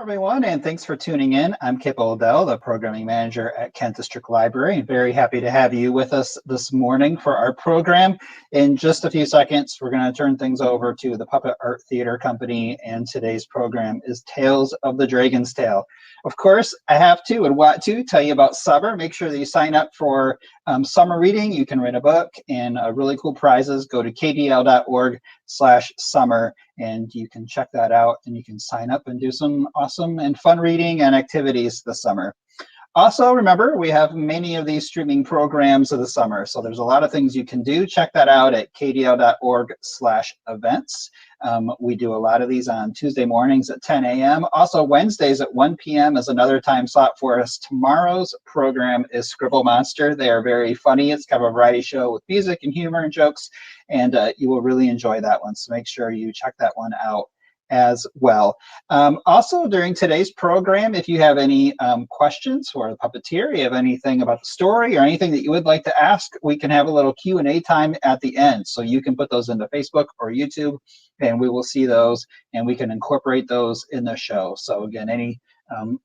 everyone, and thanks for tuning in. I'm Kip Odell, the programming manager at Kent District Library. Very happy to have you with us this morning for our program. In just a few seconds, we're going to turn things over to the Puppet Art Theater Company, and today's program is Tales of the Dragon's Tail. Of course, I have to and want to tell you about summer. Make sure that you sign up for summer reading. You can write a book and really cool prizes. Go to kdl.org/summer and you can check that out and you can sign up and do some awesome and fun reading and activities this summer. Also, remember, we have many of these streaming programs of the summer, so there's a lot of things you can do. Check that out at kdl.org/events. We do a lot of these on Tuesday mornings at 10 a.m. Also, Wednesdays at 1 p.m. is another time slot for us. Tomorrow's program is Scribble Monster. They are very funny. It's kind of a variety show with music and humor and jokes, and you will really enjoy that one, so make sure you check that one out as well. Also, during today's program, if you have any questions for the puppeteer, you have anything about the story or anything that you would like to ask, we can have a little Q&A time at the end. So you can put those into Facebook or YouTube, and we will see those, and we can incorporate those in the show. So again, any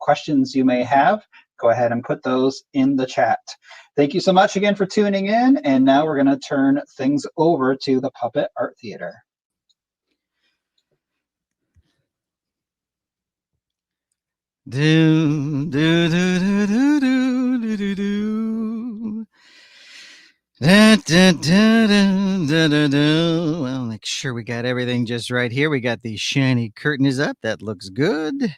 questions you may have, go ahead and put those in the chat. Thank you so much again for tuning in, and now we're going to turn things over to the Puppet Art Theater. Do do do do do do do do. Da, da, da, da, da, da, da. Well, make sure we got everything just right here. We got the shiny curtains up. That looks good.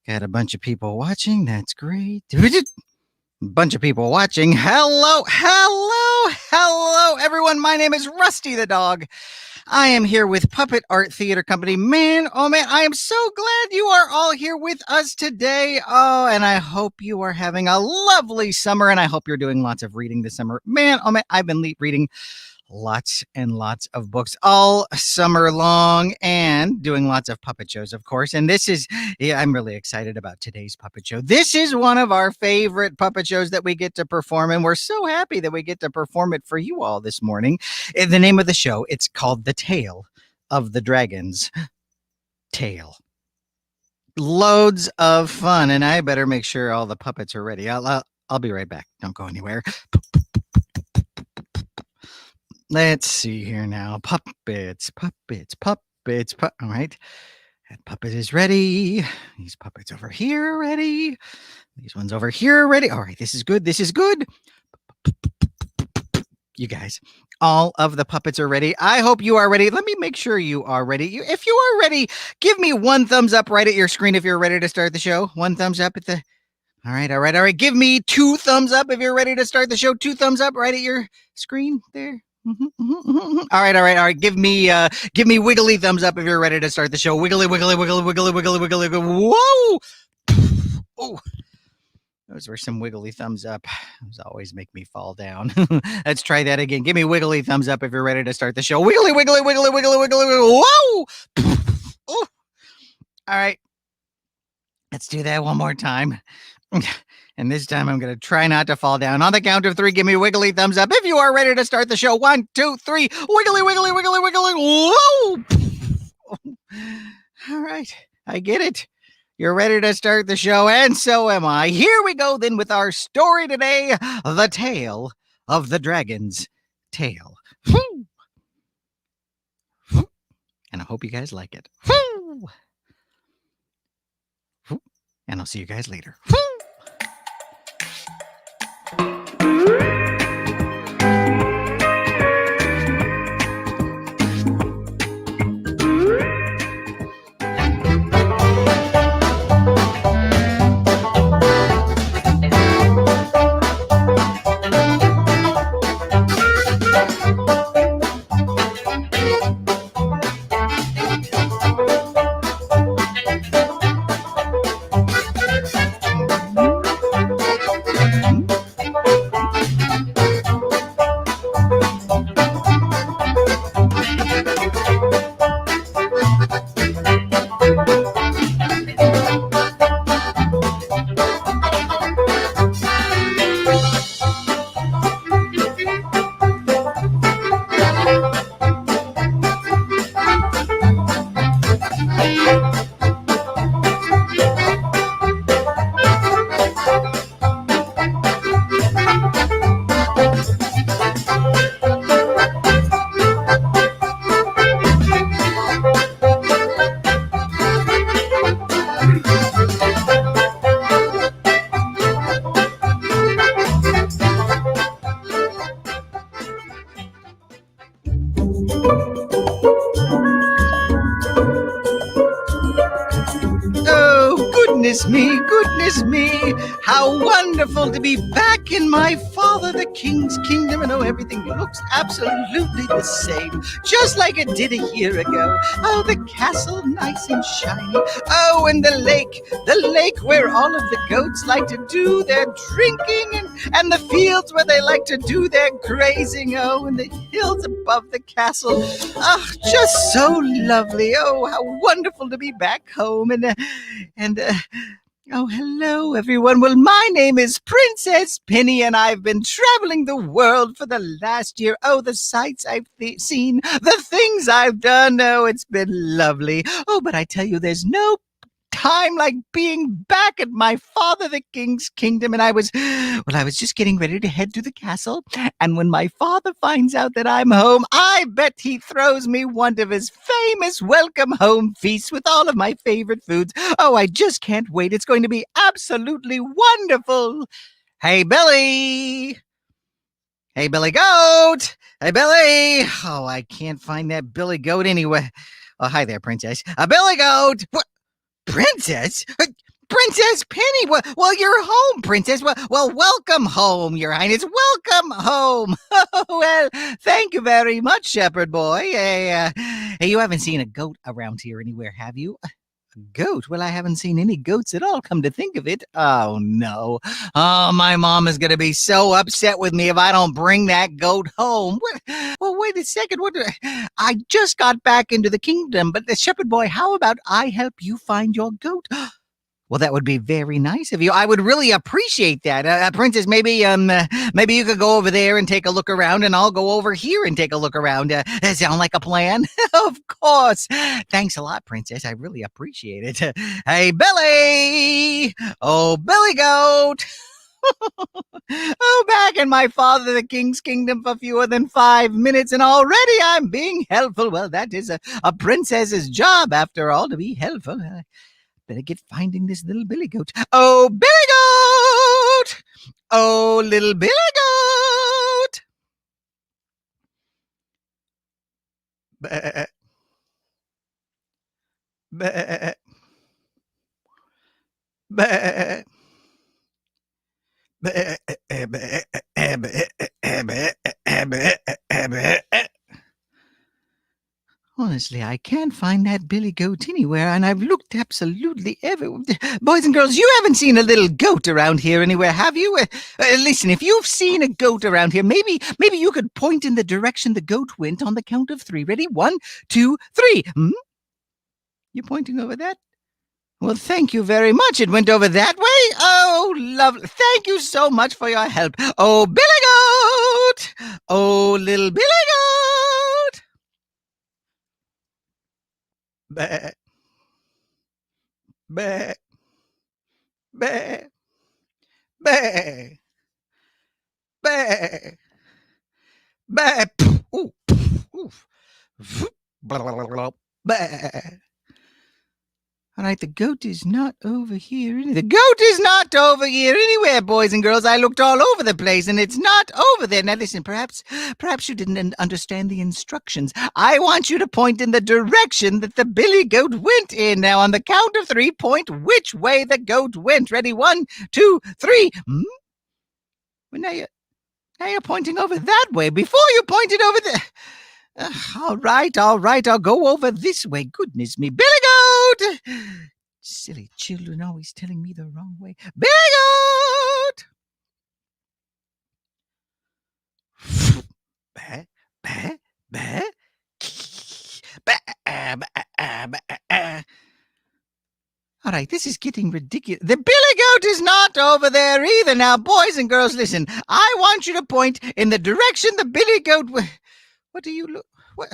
Got a bunch of people watching. That's great. Bunch of people watching. Hello, hello, hello, everyone. My name is Rusty the Dog. I am here with Puppet Art Theater Company. Man, oh man, I am so glad you are all here with us today. Oh, and I hope you are having a lovely summer, and I hope you're doing lots of reading this summer. Man, oh man, I've been reading lots and lots of books all summer long and doing lots of puppet shows, of course. And this is, yeah, I'm really excited about today's puppet show. This is one of our favorite puppet shows that we get to perform, and we're so happy that we get to perform it for you all this morning. The name of the show, it's called The Tale of the Dragon's Tail. Loads of fun, and I better make sure all the puppets are ready. I'll be right back. Don't go anywhere. Let's see here now. Puppets. All right. That puppet is ready. These puppets over here are ready. These ones over here are ready. All right. This is good. This is good. You guys, all of the puppets are ready. I hope you are ready. Let me make sure you are ready. If you are ready, give me one thumbs up right at your screen if you're ready to start the show. One thumbs up at the... All right. Give me 2 thumbs up if you're ready to start the show. 2 thumbs up right at your screen there. All right. Give me wiggly thumbs up if you're ready to start the show. Wiggly. Whoa! Oh, those were some wiggly thumbs up. Those always make me fall down. Let's try that again. Give me wiggly thumbs up if you're ready to start the show. Wiggly. Whoa! Oh. All right. Let's do that one more time. And this time I'm going to try not to fall down. On the count of 3, give me wiggly thumbs up if you are ready to start the show. 1, 2, 3. Wiggly. Whoa! All right. I get it. You're ready to start the show, and so am I. Here we go then with our story today, The Tale of the Dragon's Tail. And I hope you guys like it. And I'll see you guys later. goodness me, how wonderful to be back in my father the king's kingdom. And oh, everything looks absolutely the same, just like it did a year ago. Oh, the castle nice and shiny. Oh, and the lake where all of the goats like to do their drinking, and the fields where they like to do their grazing. Oh, and the hills above the castle. Oh, just so lovely. Oh, how wonderful to be back home. Oh, hello, everyone. Well, my name is Princess Penny, and I've been traveling the world for the last year. Oh, the sights I've seen, the things I've done. Oh, it's been lovely. Oh, but I tell you, there's no time like being back at my father the king's kingdom. And I was just getting ready to head to the castle, and when my father finds out that I'm home, I bet he throws me one of his famous welcome home feasts with all of my favorite foods. Oh, I just can't wait. It's going to be absolutely wonderful. Hey, Billy. Hey, Billy Goat. Hey, Billy. Oh, I can't find that Billy Goat anywhere. Oh, hi there, Princess. Billy Goat. What? Princess? Princess Penny! Well, you're home, Princess. Well, welcome home, Your Highness. Welcome home. Well, thank you very much, Shepherd Boy. Hey, you haven't seen a goat around here anywhere, have you? Goat? Well, I haven't seen any goats at all, come to think of it. Oh, no. Oh, my mom is going to be so upset with me if I don't bring that goat home. Well, wait a second. I just got back into the kingdom, but the Shepherd Boy, how about I help you find your goat? Well, that would be very nice of you. I would really appreciate that. Princess, maybe you could go over there and take a look around, and I'll go over here and take a look around. Sound like a plan? Of course. Thanks a lot, Princess. I really appreciate it. Hey, Billy! Oh, Billy Goat! Oh, back in my father the king's kingdom for fewer than 5 minutes, and already I'm being helpful. Well, that is a princess's job, after all, to be helpful. Better get finding this little Billy Goat. Oh, Billy Goat! Oh, little Billy Goat! Bah, bah, bah, Honestly, I can't find that Billy Goat anywhere, and I've looked absolutely everywhere. Boys and girls, you haven't seen a little goat around here anywhere, have you? Listen, if you've seen a goat around here, maybe you could point in the direction the goat went on the count of 3. Ready? 1, 2, 3. You pointing over that? Well, thank you very much. It went over that way? Oh, lovely. Thank you so much for your help. Oh, Billy Goat! Oh, little Billy Goat! Bah, bah, bah, bah, bah, bah. Ooh, oof. Blah, blah, blah, blah, bah. All right, the goat is not over here. The goat is not over here anywhere, boys and girls. I looked all over the place, and it's not over there. Now, listen, perhaps you didn't understand the instructions. I want you to point in the direction that the Billy Goat went in. Now, on the count of 3, point which way the goat went. Ready? 1, 2, 3. Well, now you're pointing over that way. Before you pointed over there. All right, I'll go over this way. Goodness me. Billy Goat! Silly children always telling me the wrong way. Billy Goat! Bah, bah, bah. All right, this is getting ridiculous. The Billy Goat is not over there either. Now, boys and girls, listen. I want you to point in the direction the Billy Goat... What do you look... What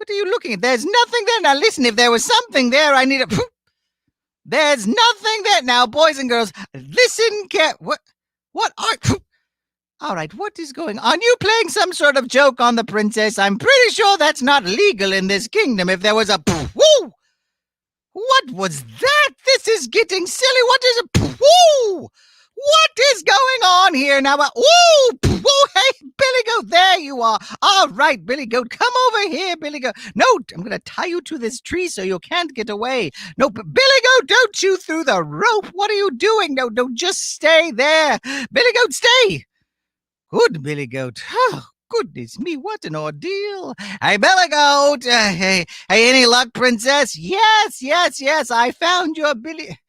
are you looking at? There's nothing there. Now, listen, if there was something there, I need a... There's nothing there. Now, boys and girls, listen What are... All right, what is going on? You playing some sort of joke on the princess? I'm pretty sure that's not legal in this kingdom. If there was a... Woo! What was that? This is getting silly. What is a... Woo! What is going on here now? Ooh! Hey, Billy Goat, there you are. All right, Billy Goat, come over here, Billy Goat. No, I'm going to tie you to this tree so you can't get away. No, Billy Goat, don't shoot through the rope. What are you doing? No, just stay there. Billy Goat, stay. Good, Billy Goat. Oh, goodness me, what an ordeal. Hey, Billy Goat. Hey, any luck, Princess? Yes, I found your Billy...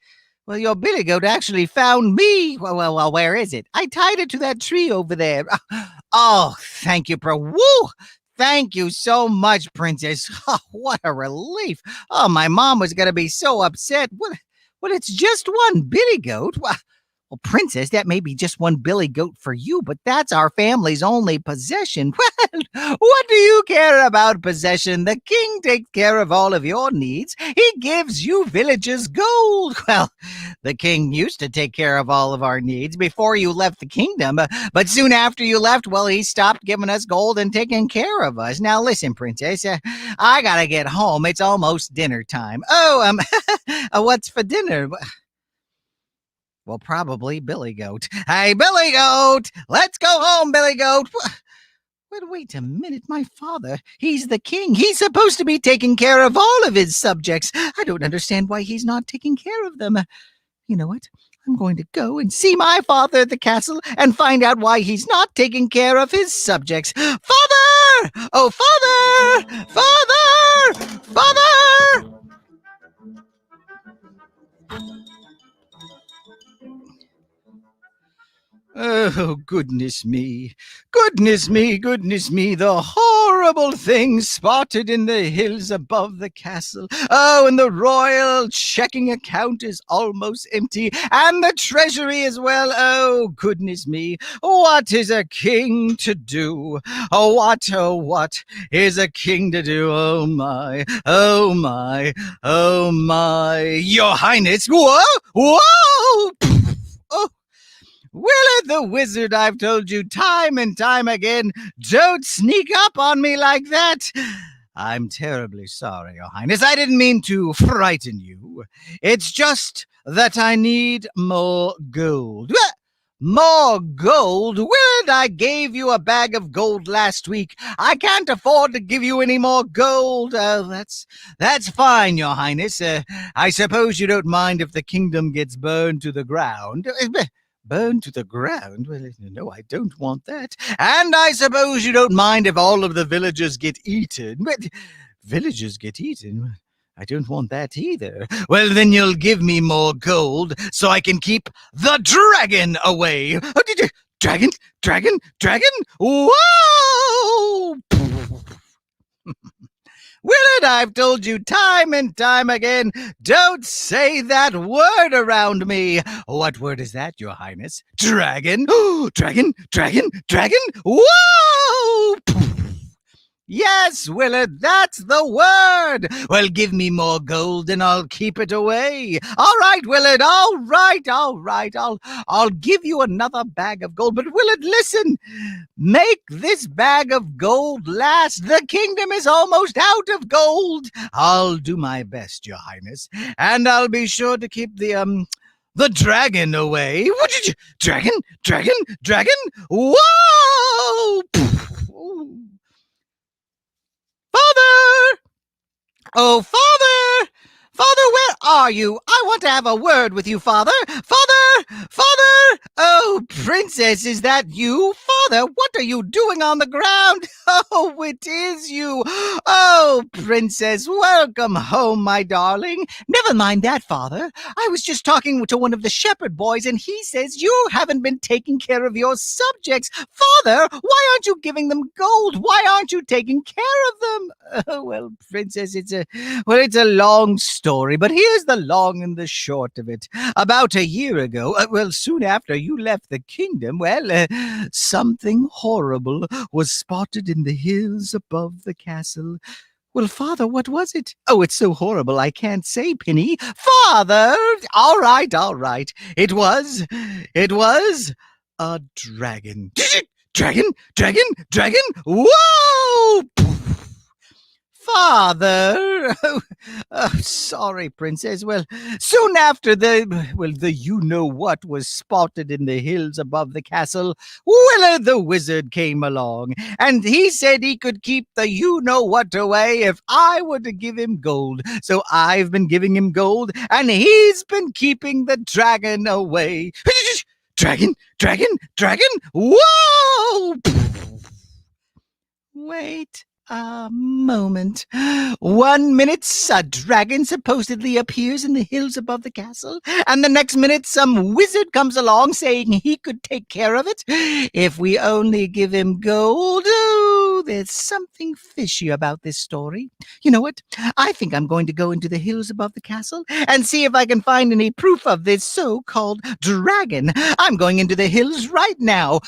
Well, your Billy Goat actually found me. Well, where is it? I tied it to that tree over there. Oh, thank you, Woo! Thank you so much, Princess. Oh, what a relief. Oh, my mom was going to be so upset. Well, it's just one Billy Goat. Well, Princess, that may be just one Billy Goat for you, but that's our family's only possession. Well, what do you care about possession? The king takes care of all of your needs. He gives you villagers gold. Well, the king used to take care of all of our needs before you left the kingdom, but soon after you left, well, he stopped giving us gold and taking care of us. Now, listen, Princess, I gotta get home. It's almost dinner time. Oh, what's for dinner? Well, probably Billy Goat. Hey, Billy Goat! Let's go home, Billy Goat! Wait a minute, my father. He's the king. He's supposed to be taking care of all of his subjects. I don't understand why he's not taking care of them. You know what? I'm going to go and see my father at the castle and find out why he's not taking care of his subjects. Father! Oh, father! Father! Father! Oh, goodness me, the horrible things spotted in the hills above the castle. Oh, and the royal checking account is almost empty, and the treasury as well. Oh, goodness me, what is a king to do? Oh, what is a king to do? Oh, my, oh, my, oh, my. Your Highness, whoa! Oh, Willard the Wizard, I've told you time and time again, don't sneak up on me like that. I'm terribly sorry, Your Highness. I didn't mean to frighten you. It's just that I need more gold. More gold? Willard, I gave you a bag of gold last week. I can't afford to give you any more gold. That's fine, Your Highness. I suppose you don't mind if the kingdom gets burned to the ground. Burned to the ground? Well, no, I don't want that. And I suppose you don't mind if all of the villagers get eaten. But villagers get eaten? I don't want that either. Well, then you'll give me more gold so I can keep the dragon away. Oh, did you? Dragon? Whoa! Willard, I've told you time and time again, don't say that word around me. What word is that, Your Highness? Dragon? Dragon? Whoa! Yes, Willard, that's the word. Well, give me more gold and I'll keep it away. All right, Willard, all right. I'll give you another bag of gold. But Willard, listen, make this bag of gold last. The kingdom is almost out of gold. I'll do my best, Your Highness, and I'll be sure to keep the dragon away. What did you? Dragon? Whoa! Father! Oh, Father! Father, where are you? I want to have a word with you, Father. Father! Oh, Princess, is that you? Father, what are you doing on the ground? Oh, it is you. Oh, Princess, welcome home, my darling. Never mind that, Father. I was just talking to one of the shepherd boys, and he says you haven't been taking care of your subjects. Father, why aren't you giving them gold? Why aren't you taking care of them? Oh, well, Princess, it's a long story, but here's the long and the short of it. About a year ago, soon after you left the kingdom, something horrible was spotted in the hills above the castle. Well, Father, what was it? Oh, it's so horrible I can't say, Penny. Father! All right. It was a dragon. Dragon? Whoa! Father! Sorry, Princess. Well, soon after the you-know-what was spotted in the hills above the castle, Willa the wizard came along, and he said he could keep the you-know-what away if I were to give him gold. So I've been giving him gold, and he's been keeping the dragon away. Dragon! Dragon! Dragon! Whoa! Wait a moment. 1 minute, a dragon supposedly appears in the hills above the castle, and the next minute, some wizard comes along saying he could take care of it if we only give him gold. Oh, there's something fishy about this story. You know what? I think I'm going to go into the hills above the castle and see if I can find any proof of this so-called dragon. I'm going into the hills right now.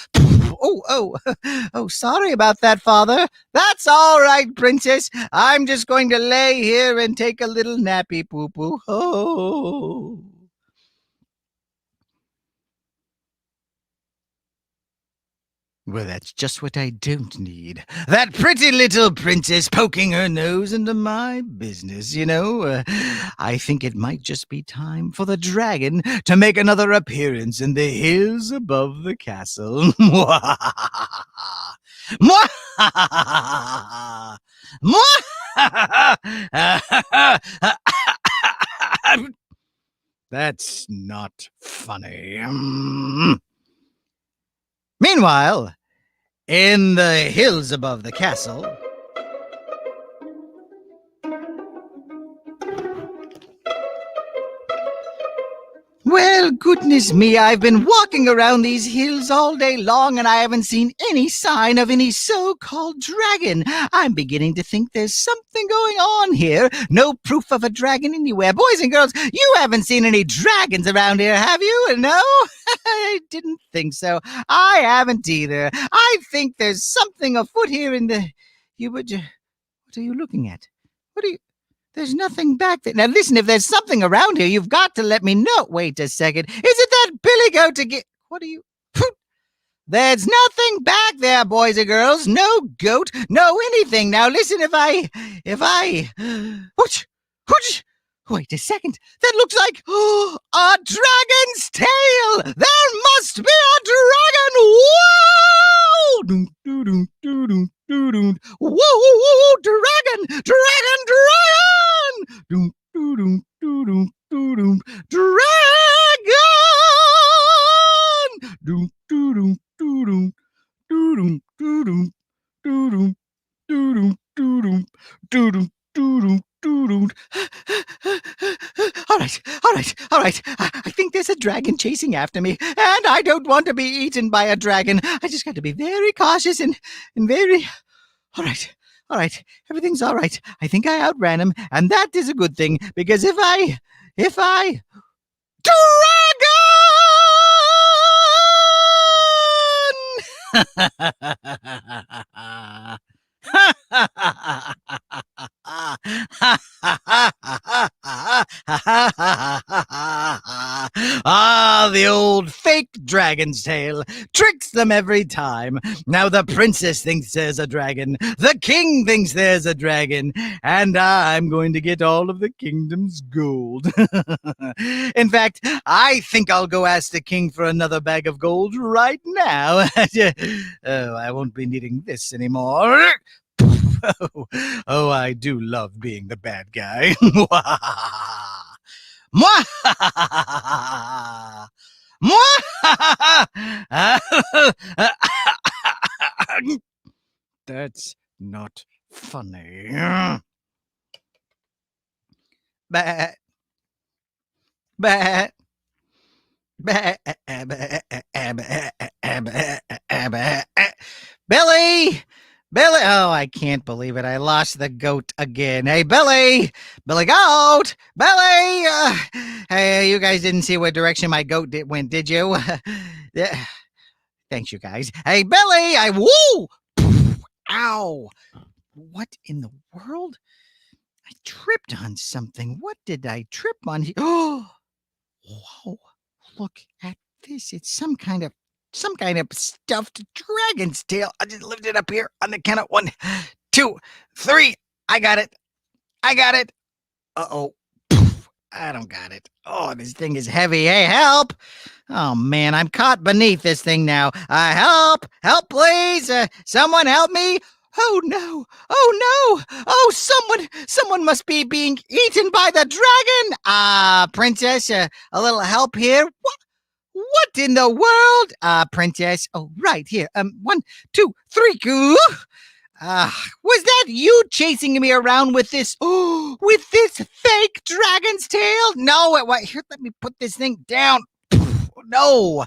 Oh, sorry about that, Father. That's all right, Princess. I'm just going to lay here and take a little nappy poo-poo. Oh. Well, that's just what I don't need. That pretty little princess poking her nose into my business, you know. I think it might just be time for the dragon to make another appearance in the hills above the castle. That's not funny. Meanwhile, in the hills above the castle, well, goodness me, I've been walking around these hills all day long and I haven't seen any sign of any so-called dragon. I'm beginning to think there's something going on here. No proof of a dragon anywhere. Boys and girls, you haven't seen any dragons around here, have you? No? I didn't think so. I haven't either. I think there's something afoot here in the... What are you looking at? What are you... There's nothing back there. Now listen, if there's something around here, you've got to let me know. Wait a second. Is it that billy goat to get... What are you... There's nothing back there, boys and girls. No goat, no anything. Now listen, if I... Wait a second. That looks like a dragon's tail. There must be a dragon. Whoa! Doom, doo, doom, doo, doom, doo, doom. Whoa, dragon, dragon, dragon. Doom, doo, doom, doo, doom, doo, doom. Dragon. Doom, doo, doom, doo, doom, doo, doom, doo, doom, doo, doom, doo, doom, doo, doom, doo, doom, doo, doom. All right. I think there's a dragon chasing after me, and I don't want to be eaten by a dragon. I just got to be very cautious and very... All right. Everything's all right. I think I outran him, and that is a good thing, because if I... Dragon! The old fake dragon's tail tricks them every time. Now the princess thinks there's a dragon, the king thinks there's a dragon, and I'm going to get all of the kingdom's gold. In fact, I think I'll go ask the king for another bag of gold right now. Oh, I won't be needing this anymore. Oh, I do love being the bad guy. That's not funny. Bah. Bah. Billy! Billy! Oh, I can't believe it. I lost the goat again. Hey, Billy! Billy Goat! Billy! Hey, you guys didn't see what direction my goat went, did you? Thanks, you guys. Hey, Billy! Woo! Ow! What in the world? I tripped on something. What did I trip on? Oh! Whoa! Look at this. It's some kind of stuffed dragon's tail. I just lifted it up here on the count of 1, 2, 3. I got it. I got it. Uh-oh. I don't got it. Oh, this thing is heavy. Hey, help! Oh, man, I'm caught beneath this thing now. Help! Help, please! Someone help me! Oh, no! Oh, no! Oh, someone must be being eaten by the dragon! Princess, a little help here? What in the world? Princess. Oh, right here. 1, 2, 3. Was that you chasing me around with this fake dragon's tail? No, here, let me put this thing down. No,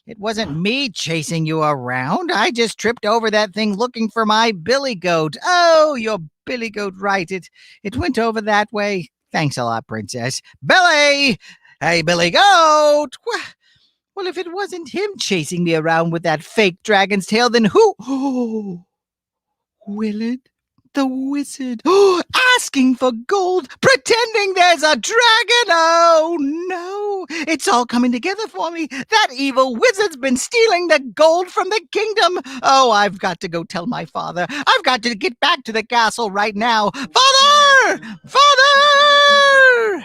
it wasn't me chasing you around. I just tripped over that thing looking for my billy goat. Oh, your billy goat, right. It went over that way. Thanks a lot, Princess. Billy! Hey, Billy Goat! Well, if it wasn't him chasing me around with that fake dragon's tail, then who? Oh, Willard the wizard. Asking for gold, pretending there's a dragon. Oh, no. It's all coming together for me. That evil wizard's been stealing the gold from the kingdom. Oh, I've got to go tell my father. I've got to get back to the castle right now. Father! Father!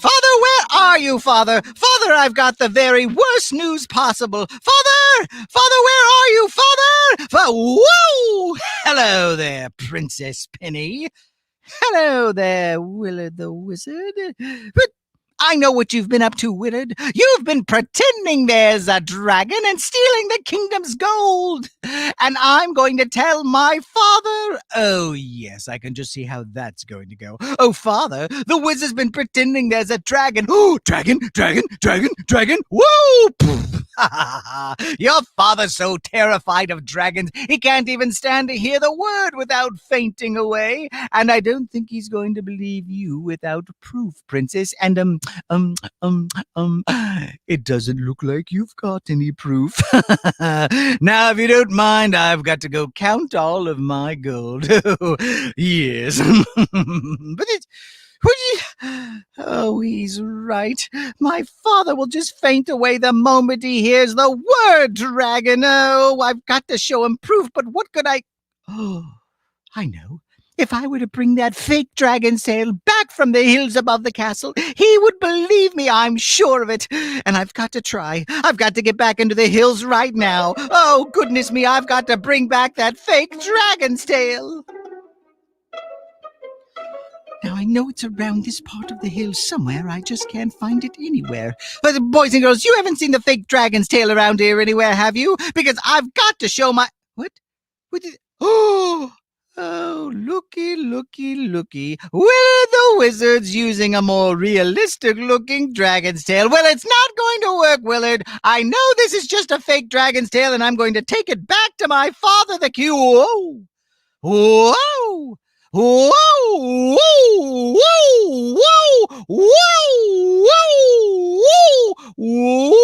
Father, where are you, Father? Father, I've got the very worst news possible. Father! Father, where are you, Father? Whoa! Hello there, Princess Penny. Hello there, Willard the Wizard. But I know what you've been up to, Willard. You've been pretending there's a dragon and stealing the kingdom's gold. And I'm going to tell my father. Oh, yes, I can just see how that's going to go. Oh, Father, the wizard's been pretending there's a dragon. Oh, dragon, dragon, dragon, dragon. Woo! Your father's so terrified of dragons, he can't even stand to hear the word without fainting away. And I don't think he's going to believe you without proof, Princess. And, it doesn't look like you've got any proof. Now, if you don't mind, I've got to go count all of my gold. Yes. But it's... Oh, he's right. My father will just faint away the moment he hears the word dragon. Oh, I've got to show him proof, but what could I... Oh, I know. If I were to bring that fake dragon's tail back from the hills above the castle, he would believe me, I'm sure of it. And I've got to try. I've got to get back into the hills right now. Oh, goodness me, I've got to bring back that fake dragon's tail. Now, I know it's around this part of the hill somewhere. I just can't find it anywhere. But boys and girls, you haven't seen the fake dragon's tail around here anywhere, have you? Because I've got to show my... What? What is... Oh, looky, looky, looky. Willard the Wizard's using a more realistic-looking dragon's tail. Well, it's not going to work, Willard. I know this is just a fake dragon's tail, and I'm going to take it back to my father, the king. Whoa! Whoa! Whoa! Whoa! Whoa! Whoa! Whoa! Whoa!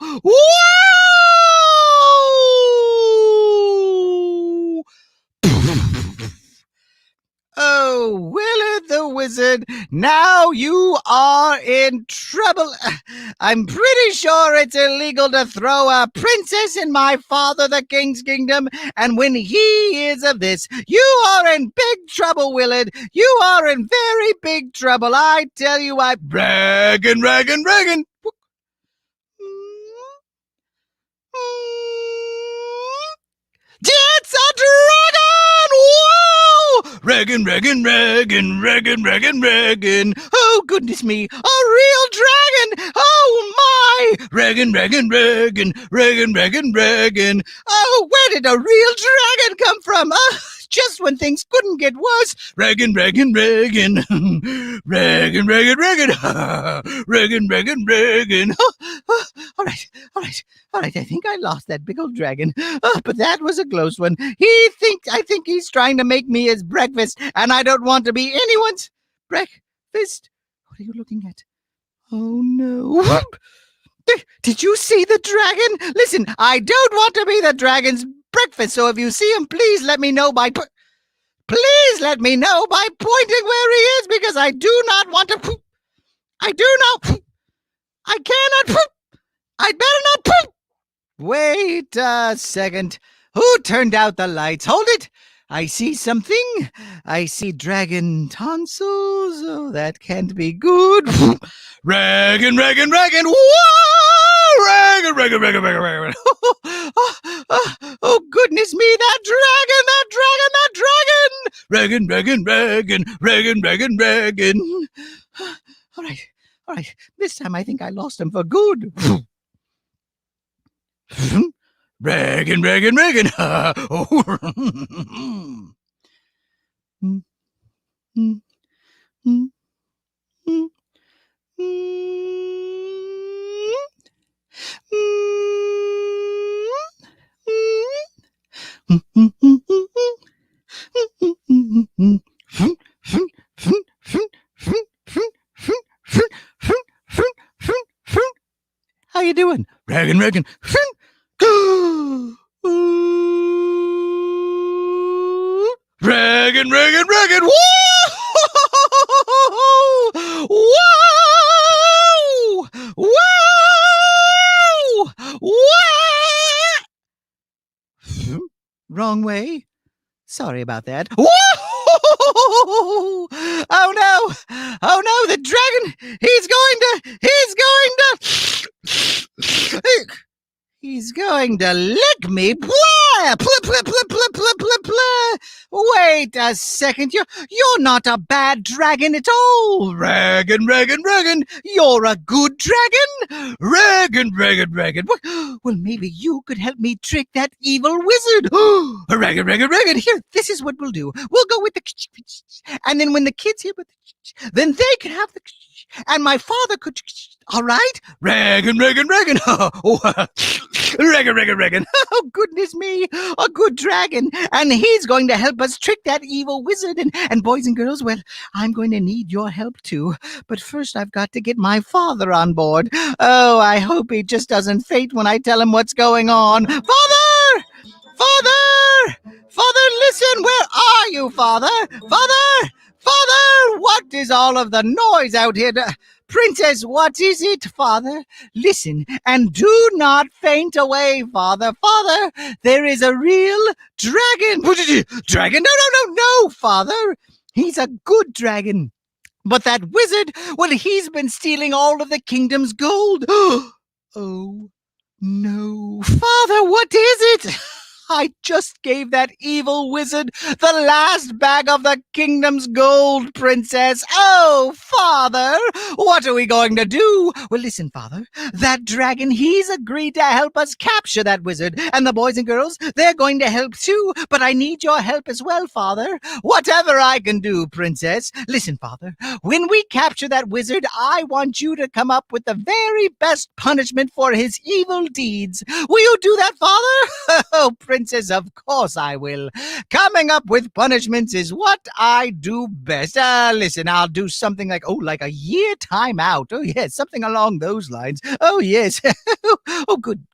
Whoa! Whoa! Oh, Willard the Wizard, now you are in trouble. I'm pretty sure it's illegal to throw a princess in my father the king's kingdom, and when he hears of this, you are in big trouble, Willard. You are in very big trouble. I tell you, Dragon. It's a dragon! Whoa! Dragon. Oh, goodness me. A real dragon. Oh, my. Dragon. Oh, where did a real dragon come from? Just when things couldn't get worse. Dragon. All right, I think I lost that big old dragon. But that was a close one. I think he's trying to make me his breakfast, and I don't want to be anyone's breakfast. What are you looking at? Oh, no. Did you see the dragon? Listen, I don't want to be the dragon's breakfast, so if you see him, please let me know by pointing where he is, because I do not want to poop. I cannot poop. I'd better not poop. Wait a second. Who turned out the lights? Hold it! I see something. I see dragon tonsils. Oh, that can't be good. Dragon, dragon, dragon. Whoa! Dragon, dragon, dragon, dragon, dragon. Oh, goodness me, that dragon, that dragon, that dragon. Dragon, dragon, dragon, dragon, dragon, dragon. All right. This time I think I lost him for good. Dragon, dragon, dragon. How you doing? Dragon, dragon. Dragon, dragon, dragon. Whoa! Whoa! Whoa! Whoa! Wrong way. Sorry about that. Whoa! Oh no! Oh no! The dragon! He's going to lick me. Blah! Blah, blah, blah, blah, blah, blah, blah. Wait a second. You're not a bad dragon at all. Dragon, dragon, dragon. You're a good dragon. Dragon, dragon, dragon. Well, maybe you could help me trick that evil wizard. Dragon, dragon, dragon. Here, this is what we'll do. We'll go with the and then when the kids hear then they can have the and my father could. All right? Dragon, dragon, dragon. Dragon, dragon, dragon. Oh, goodness me. A good dragon. And he's going to help us trick that evil wizard. And boys and girls, well, I'm going to need your help too. But first, I've got to get my father on board. Oh, I hope he just doesn't faint when I tell him what's going on. Father! Father! Father, listen. Where are you, Father? Father! Father! What is all of the noise out here? Princess, what is it, Father? Listen, and do not faint away, Father. Father, there is a real dragon. Dragon? No, Father. He's a good dragon. But that wizard, well, he's been stealing all of the kingdom's gold. Oh, no. Father, what is it? I just gave that evil wizard the last bag of the kingdom's gold, Princess. Oh, Father, what are we going to do? Well, listen, Father, that dragon, he's agreed to help us capture that wizard. And the boys and girls, they're going to help too. But I need your help as well, Father. Whatever I can do, Princess. Listen, Father, when we capture that wizard, I want you to come up with the very best punishment for his evil deeds. Will you do that, Father? Oh, Princess, of course I will. Coming up with punishments is what I do best. Listen, I'll do something like a year time out. Oh, yes, something along those lines. Oh, yes. Oh, good.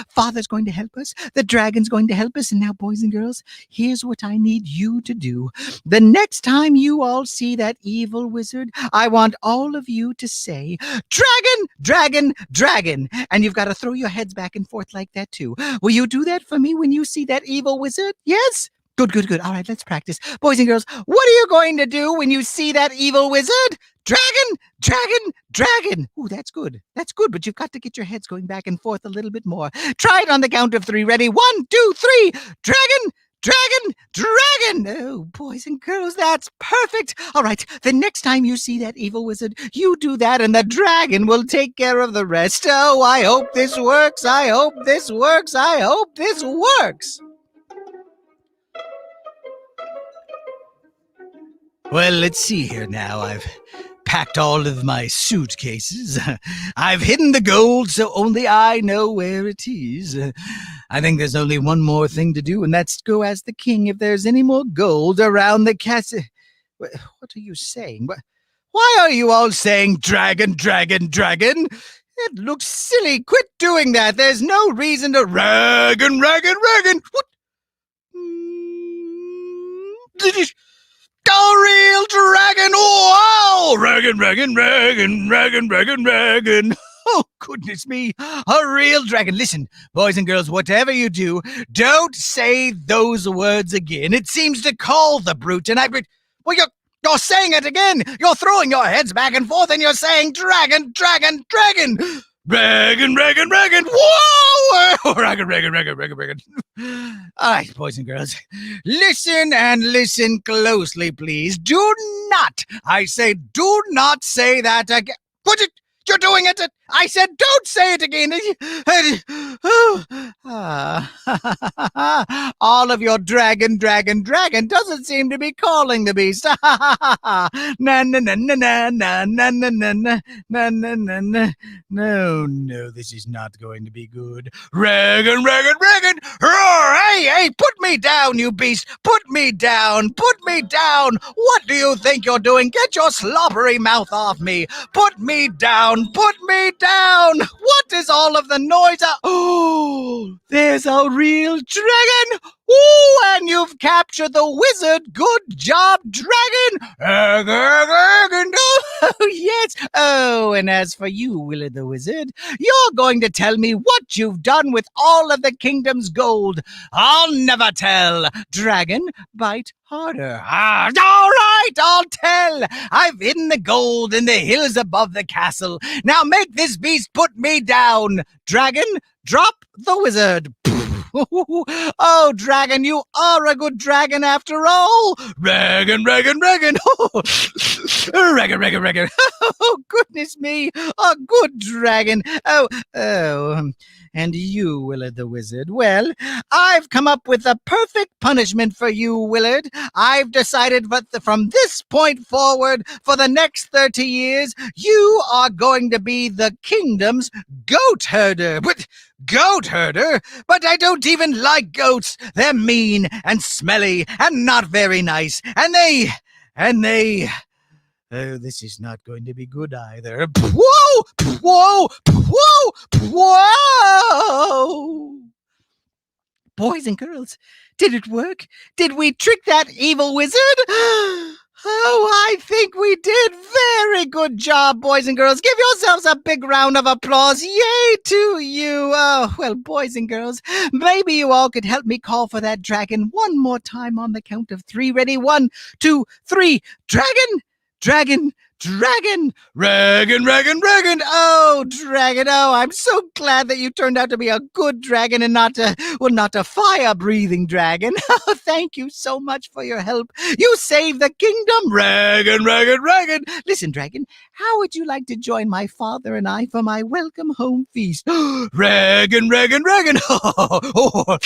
Father's going to help us. The dragon's going to help us. And now, boys and girls, here's what I need you to do. The next time you all see that evil wizard, I want all of you to say, "Dragon, dragon, dragon." And you've got to throw your heads back and forth like that, too. Will you do that for me when you see that evil wizard? Yes? Good. All right, let's practice. Boys and girls, what are you going to do when you see that evil wizard? Dragon, dragon, dragon. Ooh, that's good. But you've got to get your heads going back and forth a little bit more. Try it on the count of 3. Ready? 1, 2, 3. Dragon, dragon, dragon. Oh, boys and girls, that's perfect. All right, the next time you see that evil wizard, you do that and the dragon will take care of the rest. Oh, I hope this works. I hope this works. Well, let's see here now. I've packed all of my suitcases. I've hidden the gold so only I know where it is. I think there's only one more thing to do, and that's to go ask the king if there's any more gold around the castle. What are you saying? Why are you all saying dragon, dragon, dragon? It looks silly. Quit doing that. There's no reason to dragon, dragon, dragon. What? A real dragon! Wow! Dragon, dragon, dragon, dragon, dragon, dragon. Oh, goodness me. A real dragon. Listen, boys and girls, whatever you do, don't say those words again. It seems to call the brute, and well, you're saying it again. You're throwing your heads back and forth, and you're saying dragon, dragon, dragon. Dragon, dragon, dragon. Whoa! Dragon, dragon, dragon, dragon, dragon. All right, boys and girls, listen and listen closely, please. Do not, I say, do not say that again. Put it. You're doing it. I said, don't say it again. All of your dragon doesn't seem to be calling the beast. Na na na na na na na na na na na na na. No, this is not going to be good. Dragon. Roar! Hey, put me down, you beast. Put me down. What do you think you're doing? Get your slobbery mouth off me. Put me down. What is all of the noise? Oh, there's a real dragon. Ooh, and you've captured the wizard. Good job, dragon. Oh, yes. Oh, and as for you, Willard the wizard, you're going to tell me what you've done with all of the kingdom's gold. I'll never tell. Dragon, bite harder. All right, I'll tell. I've hidden the gold in the hills above the castle. Now make this beast put me down. Dragon, drop the wizard. Oh, dragon, you are a good dragon after all. Dragon. Dragon. Oh, goodness me, a good dragon. Oh. And you, Willard the wizard, well, I've come up with a perfect punishment for you, Willard. I've decided that from this point forward, for the next 30 years, you are going to be the kingdom's goat herder. But goat herder? But I don't even like goats. They're mean and smelly and not very nice. And they... Oh, this is not going to be good either. Whoa! Boys and girls, did it work? Did we trick that evil wizard? Oh, I think we did. Very good job, boys and girls. Give yourselves a big round of applause. Yay to you. Oh, well, boys and girls, maybe you all could help me call for that dragon one more time on the count of 3. Ready? 1, 2, 3. Dragon. Oh, dragon. Oh, I'm so glad that you turned out to be a good dragon and not a fire-breathing dragon. Thank you so much for your help. You saved the kingdom. Dragon. Listen, dragon, how would you like to join my father and I for my welcome home feast? Dragon. Dragon. Oh,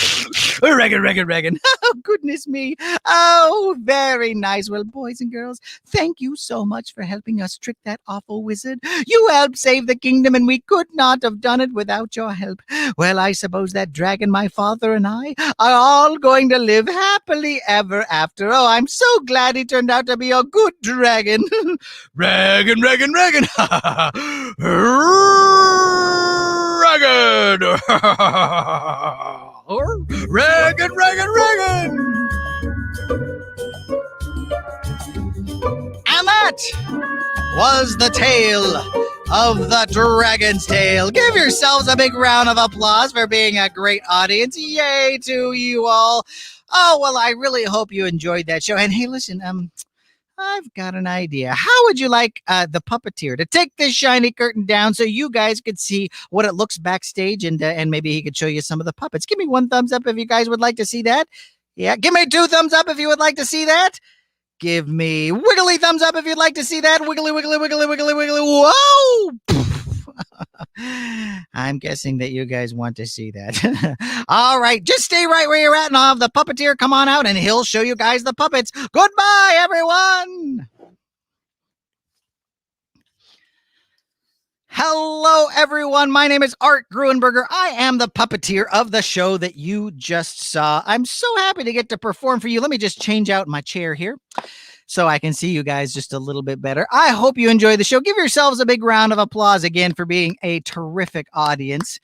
goodness me. Oh, very nice. Well, boys and girls, thank you so much for helping us trick that awful wizard. You helped save the kingdom, and we could not have done it without your help. Well, I suppose that dragon, my father, and I are all going to live happily ever after. Oh, I'm so glad he turned out to be a good dragon. Dragon. Dragon. And that was the tale of the Dragon's Tail. Give yourselves a big round of applause for being a great audience. Yay to you all. Oh, well, I really hope you enjoyed that show. And hey, listen, I've got an idea. How would you like the puppeteer to take this shiny curtain down so you guys could see what it looks backstage, and maybe he could show you some of the puppets? Give me 1 thumbs up if you guys would like to see that. Yeah, give me 2 thumbs up if you would like to see that. Give me wiggly thumbs up if you'd like to see that. Wiggly. Whoa! I'm guessing that you guys want to see that. All right, just stay right where you're at, and I'll have the puppeteer come on out, and he'll show you guys the puppets. Goodbye, everyone! Hello, everyone. My name is Art Gruenberger. I am the puppeteer of the show that you just saw. I'm so happy to get to perform for you. Let me just change out my chair here so I can see you guys just a little bit better. I hope you enjoyed the show. Give yourselves a big round of applause again for being a terrific audience.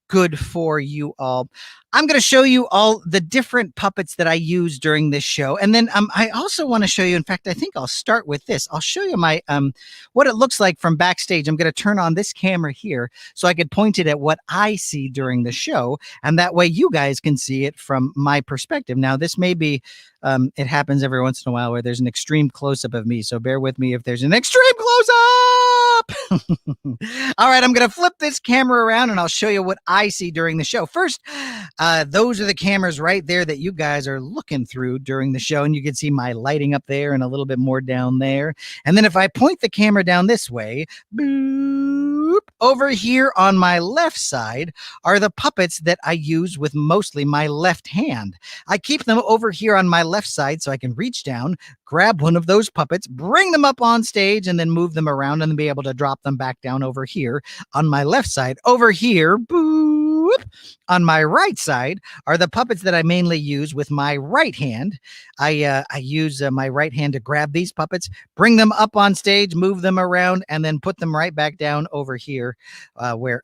good for you all. I'm going to show you all the different puppets that I use during this show. And then I also want to show you, in fact, I think I'll start with this. I'll show you my what it looks like from backstage. I'm going to turn on this camera here so I could point it at what I see during the show. And that way you guys can see it from my perspective. Now, this may be, it happens every once in a while where there's an extreme close-up of me. So bear with me if there's an extreme close-up. All right, I'm going to flip this camera around and I'll show you what I see during the show. First, those are the cameras right there that you guys are looking through during the show. And you can see my lighting up there and a little bit more down there. And then if I point the camera down this way, boop, over here on my left side are the puppets that I use with mostly my left hand. I keep them over here on my left side so I can reach down, grab one of those puppets, bring them up on stage, and then move them around and be able to drop them back down over here on my left side. Over here, boop, on my right side are the puppets that I mainly use with my right hand. I use my right hand to grab these puppets, bring them up on stage, move them around, and then put them right back down over here where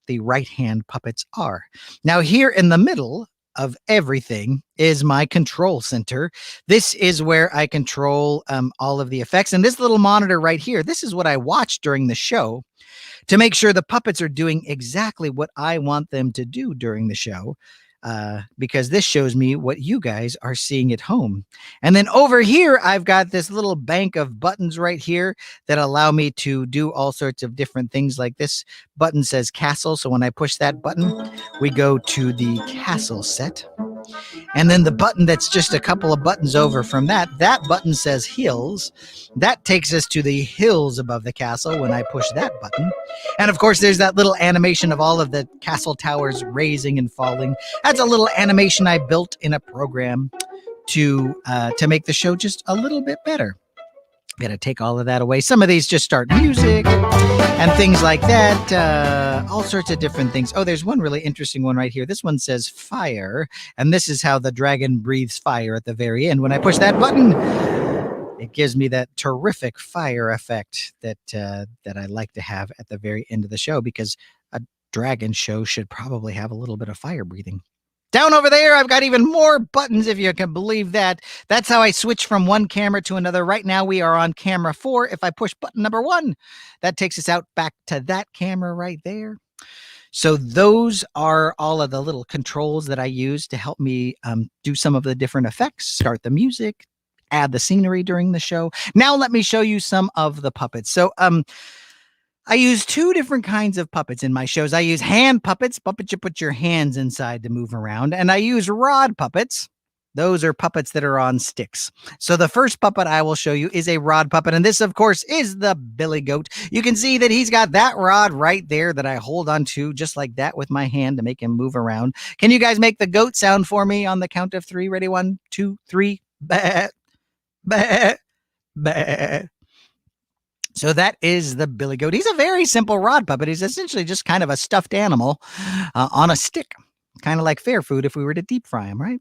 the right hand puppets are. Now here in the middle of everything is my control center. This is where I control all of the effects. And this little monitor right here, this is what I watch during the show to make sure the puppets are doing exactly what I want them to do during the show. Because this shows me what you guys are seeing at home. And then over here, I've got this little bank of buttons right here that allow me to do all sorts of different things. Like this button says castle. So when I push that button, we go to the castle set. And then the button that's just a couple of buttons over from that button says hills. That takes us to the hills above the castle when I push that button. And of course, there's that little animation of all of the castle towers raising and falling. That's a little animation I built in a program to make the show just a little bit better. Got to take all of that away. Some of these just start music and things like that. All sorts of different things. Oh, there's one really interesting one right here. This one says fire. And this is how the dragon breathes fire at the very end. When I push that button, it gives me that terrific fire effect that I like to have at the very end of the show, because a dragon show should probably have a little bit of fire breathing. Down over there, I've got even more buttons, if you can believe that. That's how I switch from one camera to another. Right now, we are on camera 4. If I push button number 1, that takes us out back to that camera right there. So those are all of the little controls that I use to help me do some of the different effects, start the music, add the scenery during the show. Now let me show you some of the puppets. So I use 2 different kinds of puppets in my shows. I use hand puppets you put your hands inside to move around. And I use rod puppets. Those are puppets that are on sticks. So the first puppet I will show you is a rod puppet. And this, of course, is the Billy Goat. You can see that he's got that rod right there that I hold onto just like that with my hand to make him move around. Can you guys make the goat sound for me on the count of 3? Ready? 1, 2, 3. Bah, bah, bah. So that is the Billy Goat. He's a very simple rod puppet. He's essentially just kind of a stuffed animal on a stick, kind of like fair food if we were to deep fry him, right?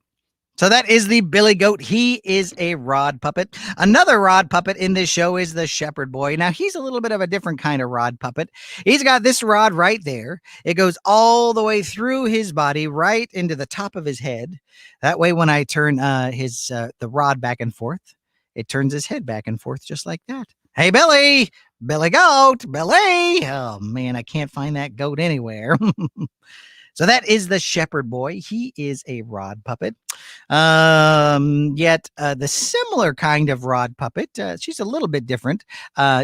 So that is the Billy Goat. He is a rod puppet. Another rod puppet in this show is the Shepherd Boy. Now, he's a little bit of a different kind of rod puppet. He's got this rod right there. It goes all the way through his body, right into the top of his head. That way, when I turn the rod back and forth, it turns his head back and forth just like that. Hey, Billy! Billy Goat! Billy! Oh, man, I can't find that goat anywhere. So that is the Shepherd Boy. He is a rod puppet. Yet the similar kind of rod puppet, she's a little bit different.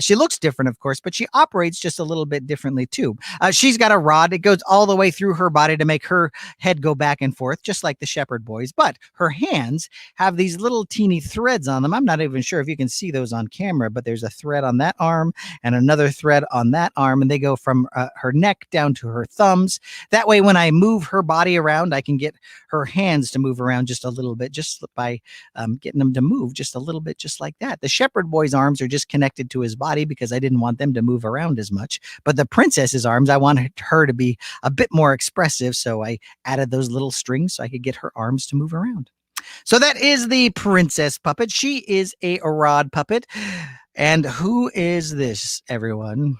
She looks different, of course, but she operates just a little bit differently too. She's got a rod. It goes all the way through her body to make her head go back and forth, just like the Shepherd Boys. But her hands have these little teeny threads on them. I'm not even sure if you can see those on camera, but there's a thread on that arm and another thread on that arm, and they go from her neck down to her thumbs. That way, when I move her body around, I can get her hands to move around just a little bit, just by getting them to move just a little bit, just like that. The Shepherd Boy's arms are just connected to his body because I didn't want them to move around as much. But the princess's arms, I wanted her to be a bit more expressive, so I added those little strings so I could get her arms to move around. So that is the princess puppet. She is a rod puppet. And who is this, everyone?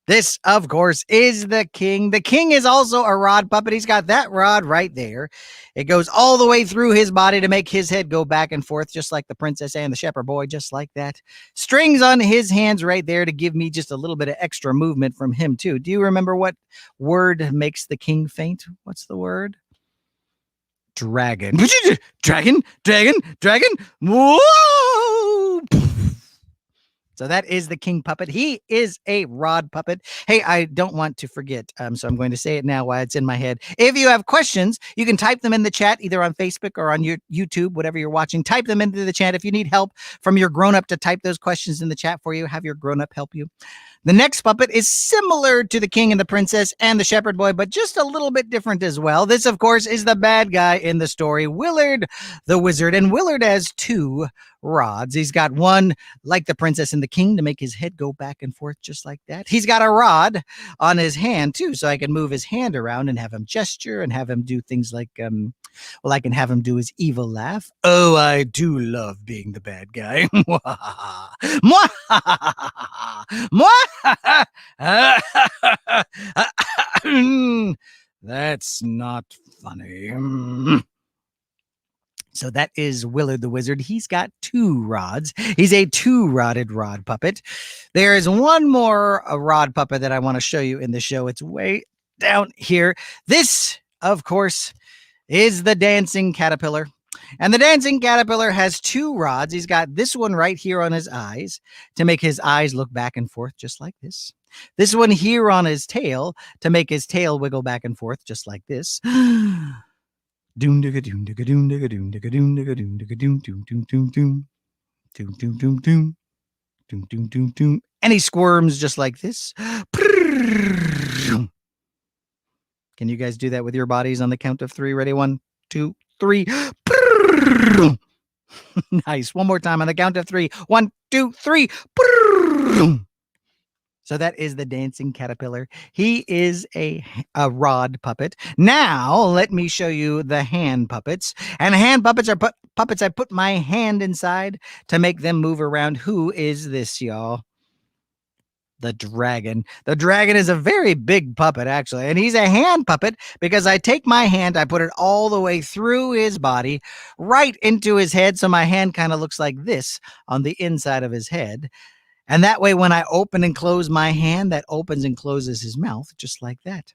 This, of course, is the king. The king is also a rod puppet. He's got that rod right there. It goes all the way through his body to make his head go back and forth, just like the princess and the shepherd boy, just like that. Strings on his hands right there to give me just a little bit of extra movement from him, too. Do you remember what word makes the king faint? What's the word? Dragon. Dragon, dragon, dragon. Whoa! So that is the king puppet. He is a rod puppet. Hey, I don't want to forget, so I'm going to say it now while it's in my head. If you have questions, you can type them in the chat, either on Facebook or on your YouTube, whatever you're watching. Type them into the chat. If you need help from your grown-up to type those questions in the chat for you, have your grown-up help you. The next puppet is similar to the king and the princess and the shepherd boy, but just a little bit different as well. This, of course, is the bad guy in the story, Willard the wizard. And Willard has two rods. He's got one like the princess and the king to make his head go back and forth just like that. He's got a rod on his hand too, so I can move his hand around and have him gesture and have him do things like, well, I can have him do his evil laugh. Oh, I do love being the bad guy. That's not funny. So that is Willard the wizard. He's got two rods. He's a two-rodded rod puppet. There is one more rod puppet that I want to show you in the show. It's way down here. This, of course, is the dancing caterpillar. And the dancing caterpillar has two rods. He's got this one right here on his eyes to make his eyes look back and forth just like this. This one here on his tail to make his tail wiggle back and forth just like this. Doom digga doom digga doom digga doom digga doom digga doom digga doom doom doom doom doom doom doom doom doom doom doom doom doom, and he squirms just like this. Can you guys do that with your bodies on the count of three? Ready? 1, 2, 3. Nice. One more time on the count of 3. 1, 2, 3. So that is the dancing caterpillar. He is a rod puppet. Now, let me show you the hand puppets. And hand puppets are puppets I put my hand inside to make them move around. Who is this, y'all? The dragon. The dragon is a very big puppet, actually. And he's a hand puppet because I take my hand, I put it all the way through his body, right into his head. So my hand kind of looks like this on the inside of his head. And that way, when I open and close my hand, that opens and closes his mouth, just like that.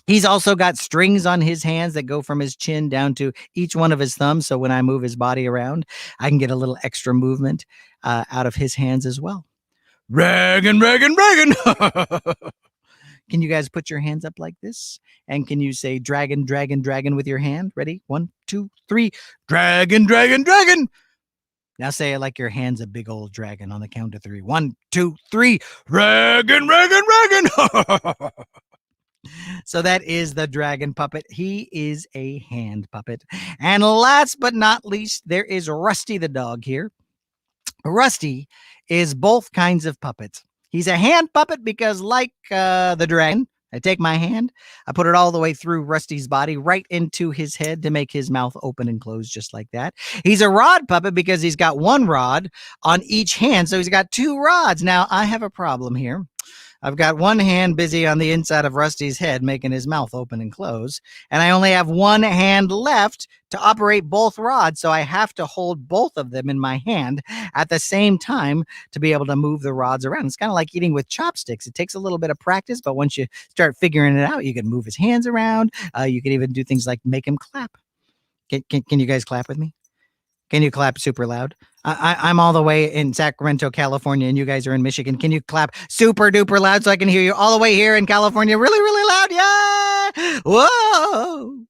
He's also got strings on his hands that go from his chin down to each one of his thumbs. So when I move his body around, I can get a little extra movement out of his hands as well. Dragon, dragon, dragon. Can you guys put your hands up like this? And can you say dragon, dragon, dragon with your hand? Ready? 1, 2, 3. Dragon, dragon, dragon. Now say it like your hand's a big old dragon on the count of 3. 1, 2, 3. Dragon, dragon, dragon. So that is the dragon puppet. He is a hand puppet. And last but not least, there is Rusty the dog here. Rusty is both kinds of puppets. He's a hand puppet because, like the dragon, I take my hand, I put it all the way through Rusty's body, right into his head to make his mouth open and close just like that. He's a rod puppet because he's got one rod on each hand, so he's got two rods. Now, I have a problem here. I've got one hand busy on the inside of Rusty's head, making his mouth open and close, and I only have one hand left to operate both rods, so I have to hold both of them in my hand at the same time to be able to move the rods around. It's kind of like eating with chopsticks. It takes a little bit of practice, but once you start figuring it out, you can move his hands around. You can even do things like make him clap. Can you guys clap with me? Can you clap super loud? I'm all the way in Sacramento, California, and you guys are in Michigan. Can you clap super duper loud so I can hear you all the way here in California? Really, really loud. Yeah. Whoa.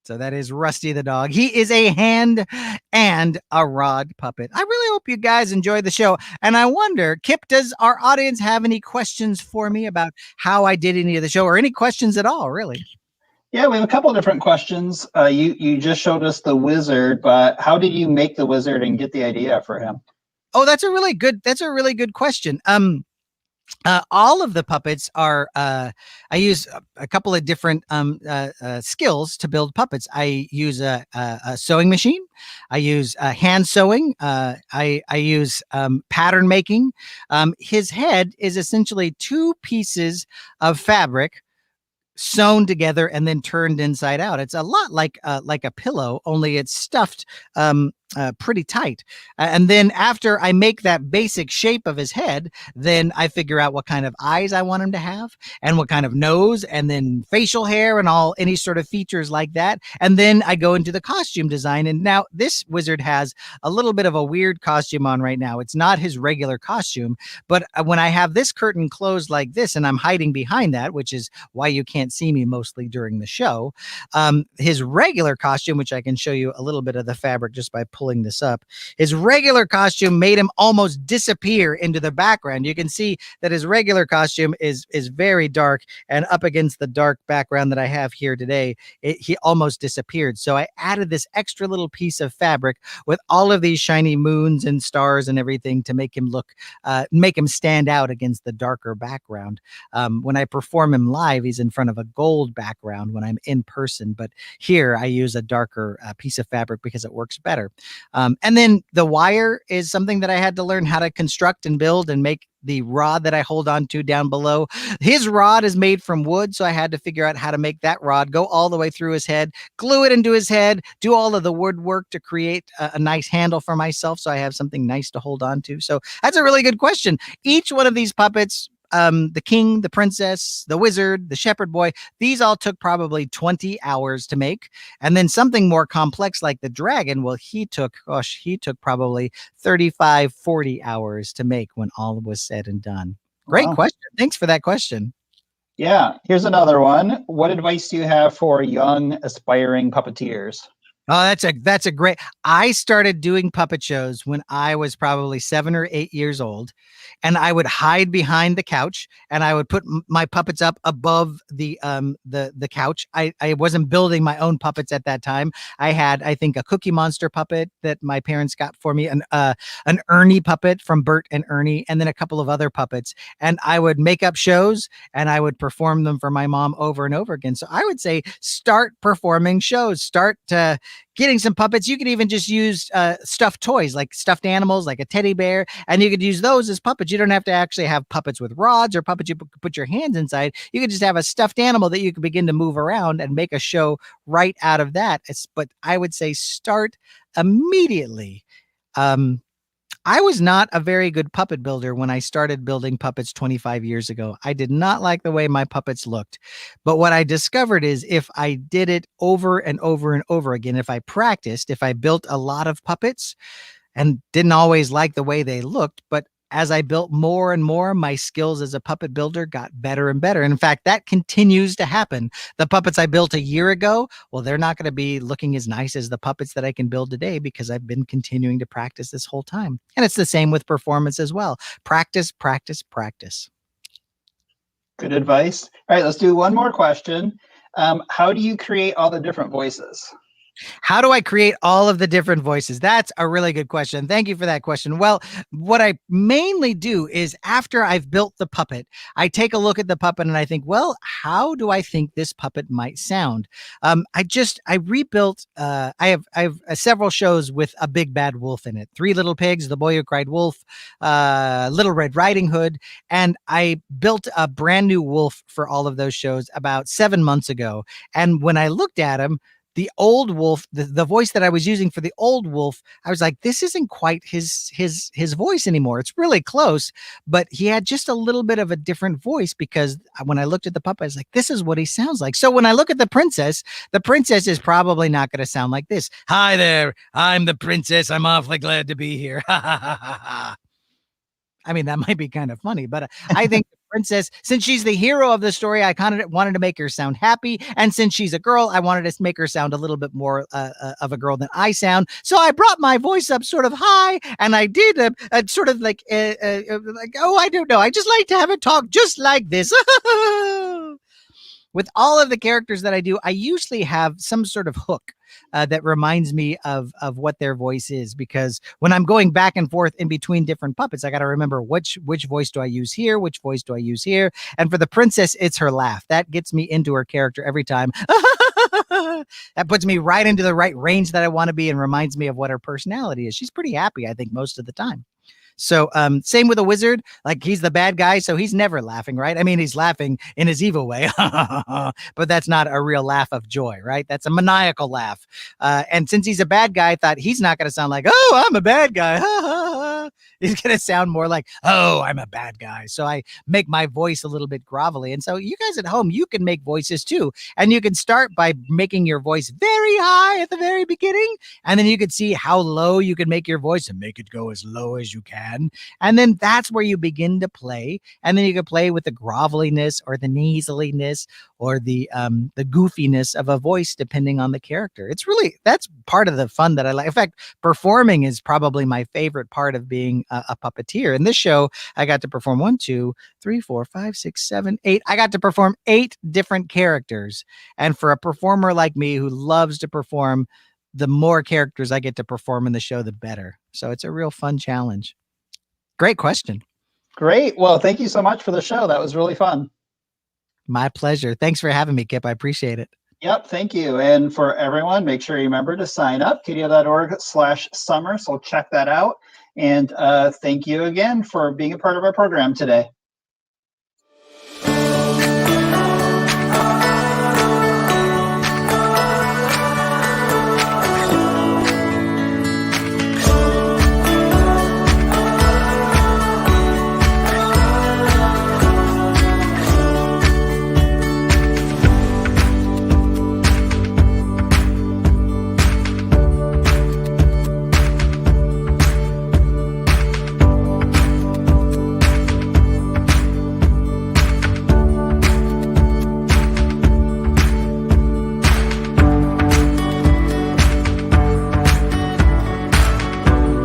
So that is Rusty the dog. He is a hand and a rod puppet. I really hope you guys enjoy the show. And I wonder, Kip, does our audience have any questions for me about how I did any of the show, or any questions at all, really? Yeah, we have a couple different questions. You just showed us the wizard, but how did you make the wizard and get the idea for him? Oh, that's a really good question. All of the puppets are. I use a couple of different skills to build puppets. I use a sewing machine. I use hand sewing. I use pattern making. His head is essentially two pieces of fabric sewn together and then turned inside out. It's a lot like a pillow, only it's stuffed pretty tight. And then after I make that basic shape of his head, then I figure out what kind of eyes I want him to have and what kind of nose and then facial hair and all any sort of features like that. And then I go into the costume design. And now this wizard has a little bit of a weird costume on right now. It's not his regular costume, but when I have this curtain closed like this and I'm hiding behind that, which is why you can't see me mostly during the show, his regular costume, which I can show you a little bit of the fabric just by pulling this up, his regular costume made him almost disappear into the background. You can see that his regular costume is very dark, and up against the dark background that I have here today, he almost disappeared. So I added this extra little piece of fabric with all of these shiny moons and stars and everything to make him make him stand out against the darker background. When I perform him live, he's in front of a gold background when I'm in person, but here I use a darker piece of fabric because it works better. And then the wire is something that I had to learn how to construct and build and make the rod that I hold on to down below. His rod is made from wood, so I had to figure out how to make that rod go all the way through his head, glue it into his head, do all of the woodwork to create a nice handle for myself so I have something nice to hold on to. So that's a really good question. Each one of these puppets, the king, the princess, the wizard, the shepherd boy, these all took probably 20 hours to make. And then something more complex like the dragon, well, he took probably 35, 40 hours to make when all was said and done. Great Wow. question. Thanks for that question. Yeah, here's another one. What advice do you have for young aspiring puppeteers? Oh, that's a great. I started doing puppet shows when I was probably 7 or 8 years old, and I would hide behind the couch and I would put my puppets up above the couch. I wasn't building my own puppets at that time. I had, I think, a Cookie Monster puppet that my parents got for me, an Ernie puppet from Bert and Ernie, and then a couple of other puppets. And I would make up shows and I would perform them for my mom over and over again. So I would say start performing shows, start getting some puppets. You could even just use stuffed toys, like stuffed animals, like a teddy bear, and you could use those as puppets. You don't have to actually have puppets with rods or puppets you put your hands inside. You could just have a stuffed animal that you could begin to move around and make a show right out of that. But I would say start immediately. I was not a very good puppet builder when I started building puppets 25 years ago. I did not like the way my puppets looked. But what I discovered is if I did it over and over and over again, if I practiced, if I built a lot of puppets and didn't always like the way they looked, but as I built more and more, my skills as a puppet builder got better and better. And in fact, that continues to happen. The puppets I built a year ago, well, they're not going to be looking as nice as the puppets that I can build today because I've been continuing to practice this whole time. And it's the same with performance as well. Practice, practice, practice. Good advice. All right, let's do one more question. How do you create all the different voices? How do I create all of the different voices? That's a really good question. Thank you for that question. Well, what I mainly do is after I've built the puppet, I take a look at the puppet and I think, well, how do I think this puppet might sound? I rebuilt, I have several shows with a big bad wolf in it. Three Little Pigs, The Boy Who Cried Wolf, Little Red Riding Hood. And I built a brand new wolf for all of those shows about 7 months ago. And when I looked at him, the old wolf, the voice that I was using for the old wolf, I was like, this isn't quite his voice anymore. It's really close, but he had just a little bit of a different voice because when I looked at the puppet, I was like, this is what he sounds like. So when I look at the princess is probably not going to sound like this. Hi there, I'm the princess. I'm awfully glad to be here. I mean, that might be kind of funny, but I think the princess, since she's the hero of the story, I kind of wanted to make her sound happy. And since she's a girl, I wanted to make her sound a little bit more of a girl than I sound. So I brought my voice up sort of high, and I did a sort of like, oh, I don't know. I just like to have it talk just like this. with all of the characters that I do, I usually have some sort of hook that reminds me of what their voice is. Because when I'm going back and forth in between different puppets, I got to remember which voice do I use here, which voice do I use here. And for the princess, it's her laugh that gets me into her character every time. That puts me right into the right range that I want to be and reminds me of what her personality is. She's pretty happy, I think, most of the time. So same with a wizard, like he's the bad guy, so he's never laughing, right? I mean, he's laughing in his evil way, but that's not a real laugh of joy, right? That's a maniacal laugh. And since he's a bad guy, I thought he's not going to sound like, oh, I'm a bad guy. He's going to sound more like, oh, I'm a bad guy. So I make my voice a little bit grovelly. And so you guys at home, you can make voices too. And you can start by making your voice very high at the very beginning. And then you can see how low you can make your voice and make it go as low as you can. And then that's where you begin to play. And then you can play with the groveliness or the nasaliness or the goofiness of a voice, depending on the character. It's really, that's part of the fun that I like. In fact, performing is probably my favorite part of being a puppeteer. In this show, I got to perform 1, 2, 3, 4, 5, 6, 7, 8. I got to perform 8 different characters. And for a performer like me who loves to perform, the more characters I get to perform in the show, the better. So it's a real fun challenge. Great question. Great. Well, thank you so much for the show. That was really fun. My pleasure. Thanks for having me, Kip. I appreciate it. Yep, thank you. And for everyone, make sure you remember to sign up, kidio.org/summer. So check that out. And thank you again for being a part of our program today.